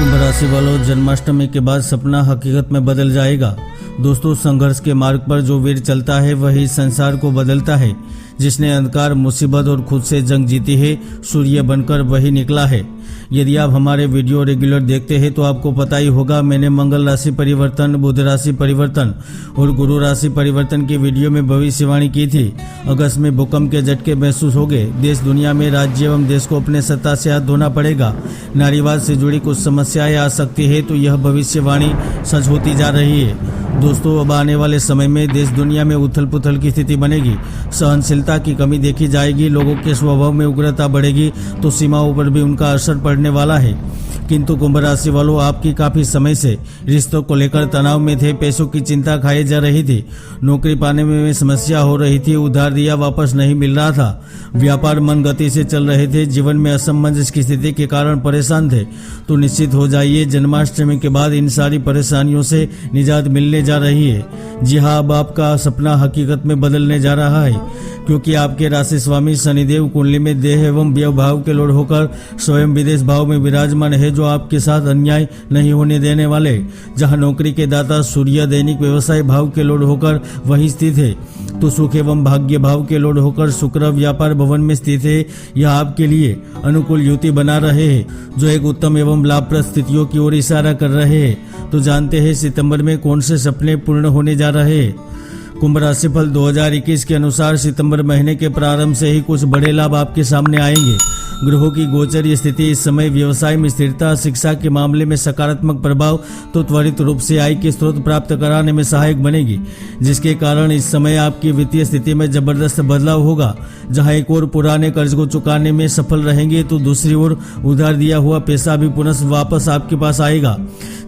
कुंभ राशि वालों, जन्माष्टमी के बाद सपना हकीकत में बदल जाएगा। दोस्तों, संघर्ष के मार्ग पर जो वीर चलता है वही संसार को बदलता है। जिसने अंधकार, मुसीबत और खुद से जंग जीती है, सूर्य बनकर वही निकला है। यदि आप हमारे वीडियो रेगुलर देखते हैं तो आपको पता ही होगा, मैंने मंगल राशि परिवर्तन, बुध राशि परिवर्तन और गुरु राशि परिवर्तन की वीडियो में भविष्यवाणी की थी। अगस्त में भूकंप के झटके महसूस हो गए। देश दुनिया में राज्य एवं देश को अपने सत्ता से हाथ धोना पड़ेगा। नारीवाद से जुड़ी कुछ समस्याएं आ सकती है, तो यह भविष्यवाणी सच होती जा रही है। दोस्तों, अब आने वाले समय में देश दुनिया में उथल पुथल की स्थिति बनेगी। सहनशीलता की कमी देखी जाएगी। लोगों के स्वभाव में उग्रता बढ़ेगी तो सीमाओं पर भी उनका असर पड़ने वाला है। किंतु कुंभ राशि वालों, आपकी काफी समय से रिश्तों को लेकर तनाव में थे। पैसों की चिंता खाई जा रही थी। नौकरी पाने में समस्या हो रही थी। उधार दिया वापस नहीं मिल रहा था। व्यापार मन गति से चल रहे थे। जीवन में असमंजस की स्थिति के कारण परेशान थे। तो निश्चित हो जाइए, जन्माष्टमी के बाद इन सारी परेशानियों से निजात मिलने जा रही है। जी हाँ, अब आपका सपना हकीकत में बदलने जा रहा है, क्योंकि आपके राशि स्वामी शनिदेव कुंडली में देह एवं व्यय भाव के लॉर्ड होकर स्वयं विदेश भाव में विराजमान है, जो आपके साथ अन्याय नहीं होने देने वाले। जहां नौकरी के दाता सूर्य दैनिक व्यवसाय भाव के लॉर्ड होकर वही स्थित है, तो सुख एवं भाग्य भाव के लॉर्ड होकर शुक्र व्यापार भवन में स्थित है। यह आपके लिए अनुकूल युति बना रहे हैं, जो एक उत्तम एवं लाभप्रद स्थितियों की ओर इशारा कर रहे हैं। तो जानते हैं सितंबर में कौन से सपने पूर्ण होने जा रहे हैं। कुंभ राशिफल 2021 के अनुसार सितंबर महीने के प्रारंभ से ही कुछ बड़े लाभ आपके सामने आएंगे। ग्रहों की गोचरीय स्थिति इस समय व्यवसाय में स्थिरता, शिक्षा के मामले में सकारात्मक प्रभाव, तो त्वरित रूप से आय के स्रोत प्राप्त कराने में सहायक बनेगी, जिसके कारण इस समय आपकी वित्तीय स्थिति में जबरदस्त बदलाव होगा। जहां एक ओर पुराने कर्ज को चुकाने में सफल रहेंगे, तो दूसरी ओर उधार दिया हुआ पैसा भी पुनः वापस आपके पास आएगा।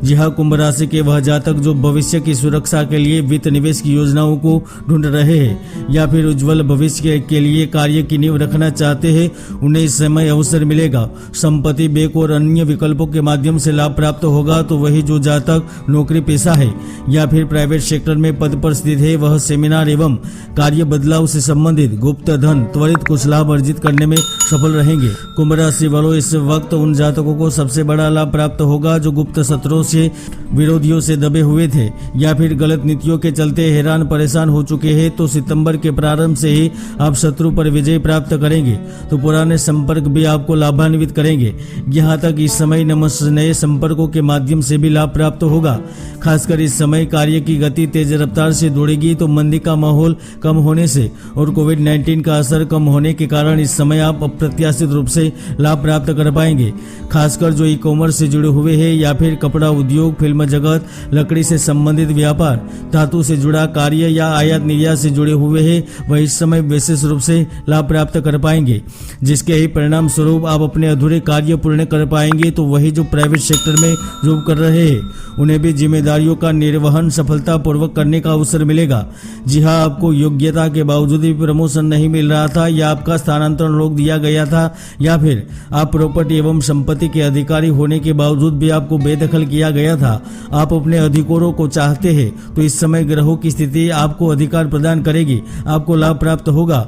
जी हाँ, कुंभ राशि के वह जातक जो भविष्य की सुरक्षा के लिए वित्त निवेश की योजनाओं को ढूंढ रहे हैं या फिर उज्जवल भविष्य के लिए कार्य की नींव रखना चाहते हैं, उन्हें इस समय अवसर मिलेगा। संपत्ति, बेक और अन्य विकल्पों के माध्यम से लाभ प्राप्त होगा। तो वही जो जातक नौकरी पेशा है या फिर प्राइवेट सेक्टर में पद पर स्थित है, वह सेमिनार एवं कार्य बदलाव से संबंधित गुप्त धन त्वरित कुछ लाभ अर्जित करने में सफल रहेंगे। कुंभ राशि वालों, इस वक्त उन जातकों को सबसे बड़ा लाभ प्राप्त होगा जो गुप्त शत्रुओं से, विरोधियों से दबे हुए थे या फिर गलत नीतियों के चलते हैरान परेशान हो चुके हैं। तो सितंबर के प्रारंभ से ही आप शत्रु पर विजय प्राप्त करेंगे। तो पुराने संपर्क भी आपको लाभान्वित करेंगे। यहाँ तक इस समय नए संपर्कों के माध्यम से भी लाभ प्राप्त होगा। खासकर इस समय कार्य की गति तेज रफ्तार से दौड़ेगी। तो मंदी का माहौल कम होने से और कोविड-19 का असर कम होने के कारण इस समय आप अप्रत्याशित रूप से लाभ प्राप्त कर पाएंगे। खासकर जो ई-कॉमर्स से जुड़े हुए हैं या फिर कपड़ा उद्योग, फिल्म जगत, लकड़ी से संबंधित व्यापार, धातु से जुड़ा कार्य या आयात निर्यात से जुड़े हुए हैं, वह इस समय विशेष रूप से लाभ प्राप्त कर पाएंगे, जिसके ही परिणाम स्वरूप आप अपने अधूरे कार्य पूर्ण कर पाएंगे। तो वही जो प्राइवेट सेक्टर में जॉब कर रहे हैं, उन्हें भी जिम्मेदारियों का निर्वहन सफलता पूर्वक करने का अवसर मिलेगा। जी हाँ, आपको योग्यता के बावजूद भी प्रमोशन नहीं मिल रहा था या आपका स्थानांतरण रोक दिया गया था या फिर आप प्रॉपर्टी एवं संपत्ति के अधिकारी होने के बावजूद भी आपको बेदखल किया गया था, आप अपने अधिकारों को चाहते हैं, तो इस समय ग्रहों की स्थिति आपको अधिकार प्रदान करेगी, आपको लाभ प्राप्त होगा।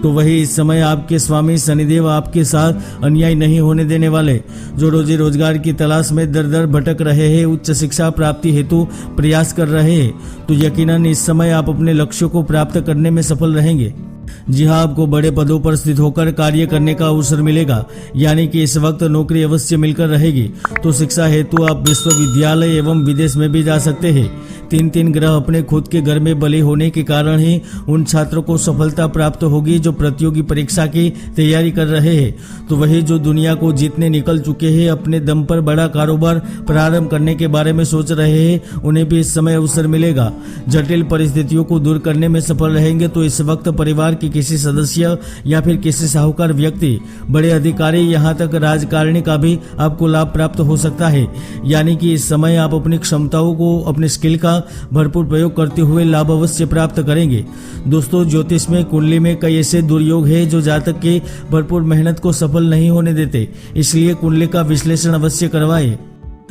तो वही इस समय आपके स्वामी शनिदेव आपके साथ अन्याय नहीं होने देने वाले। जो रोजी रोजगार की तलाश में दर दर भटक रहे हैं, उच्च शिक्षा प्राप्ति हेतु प्रयास कर रहे हैं, तो यकीनन इस समय आप अपने लक्ष्यों को प्राप्त करने में सफल रहेंगे। जी हाँ, आपको बड़े पदों पर स्थित होकर कार्य करने का अवसर मिलेगा, यानी कि इस वक्त नौकरी अवश्य मिलकर रहेगी। तो शिक्षा हेतु आप विश्वविद्यालय एवं विदेश में भी जा सकते हैं। 3 ग्रह अपने खुद के घर में बले होने के कारण ही उन छात्रों को सफलता प्राप्त होगी जो प्रतियोगी परीक्षा की तैयारी कर रहे हैं। तो वही जो दुनिया को जीतने निकल चुके हैं, अपने दम पर बड़ा कारोबार प्रारंभ करने के बारे में सोच रहे हैं, उन्हें भी इस समय अवसर मिलेगा। जटिल परिस्थितियों को दूर करने में सफल रहेंगे। तो इस वक्त परिवार की किसी सदस्य या फिर किसी साहूकार व्यक्ति, बड़े अधिकारी, यहाँ तक राजकारणी का भी आपको लाभ प्राप्त हो सकता है। यानी कि इस समय आप अपनी क्षमताओं को, अपने स्किल का भरपूर प्रयोग करते हुए लाभ अवश्य प्राप्त करेंगे। दोस्तों, ज्योतिष में कुंडली में कई ऐसे दुर्योग है जो जातक के भरपूर मेहनत को सफल नहीं होने देते, इसलिए कुंडली का विश्लेषण अवश्य करवाएं।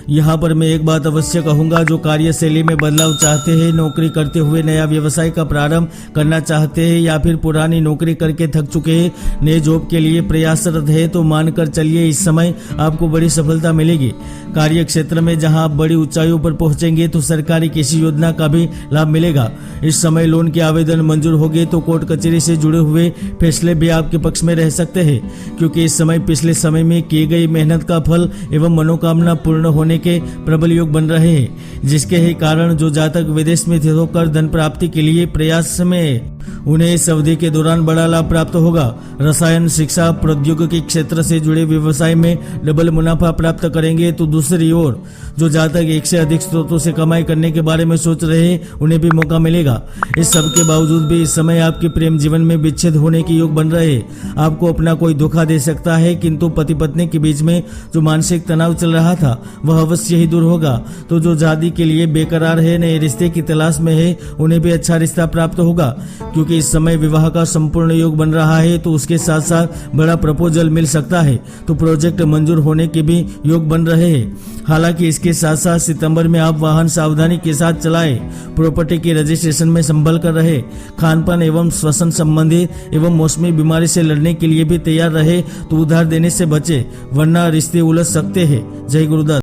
यहाँ पर मैं एक बात अवश्य कहूंगा, जो कार्यशैली में बदलाव चाहते हैं, नौकरी करते हुए नया व्यवसाय का प्रारंभ करना चाहते हैं या फिर पुरानी नौकरी करके थक चुके हैं, नए जॉब के लिए प्रयासरत है, तो मानकर चलिए इस समय आपको बड़ी सफलता मिलेगी। कार्य क्षेत्र में जहां आप बड़ी ऊंचाइयों पर पहुंचेंगे तो सरकारी किसी योजना का भी लाभ मिलेगा। इस समय लोन के आवेदन मंजूर होंगे तो कोर्ट कचहरी से जुड़े हुए फैसले भी आपके पक्ष में रह सकते हैं, क्योंकि इस समय पिछले समय में की गई मेहनत का फल एवं मनोकामना पूर्ण होने के प्रबल योग बन रहे हैं, जिसके ही कारण जो जातक विदेश में होकर धन प्राप्ति के लिए प्रयास में उन्हें इस अवधि के दौरान बड़ा लाभ प्राप्त होगा। रसायन, शिक्षा, प्रौद्योगिकी क्षेत्र से जुड़े व्यवसाय में डबल मुनाफा प्राप्त करेंगे। तो दूसरी ओर जो जातक एक से अधिक स्रोतों से कमाई करने के बारे में सोच रहे हैं, उन्हें भी मौका मिलेगा। इस सब के बावजूद भी इस समय आपके प्रेम जीवन में विच्छेद होने के योग बन रहे हैं। आपको अपना कोई धोखा दे सकता है, किंतु पति पत्नी के बीच में जो मानसिक तनाव चल रहा था वह अवश्य ही दूर होगा। तो जो शादी के लिए बेकरार है, नए रिश्ते की तलाश में है, उन्हें भी अच्छा रिश्ता प्राप्त होगा, क्योंकि इस समय विवाह का संपूर्ण योग बन रहा है। तो उसके साथ साथ बड़ा प्रपोजल मिल सकता है, तो प्रोजेक्ट मंजूर होने के भी योग बन रहे हैं। हालांकि इसके साथ साथ सितंबर में आप वाहन सावधानी के साथ चलाएं, प्रॉपर्टी के रजिस्ट्रेशन में संभल कर रहे, खानपान एवं श्वसन संबंधी एवं मौसमी बीमारी से लड़ने के लिए भी तैयार रहे, तो उधार देने से बचे, वरना रिश्ते उलझ सकते हैं। जय गुरुदत्त।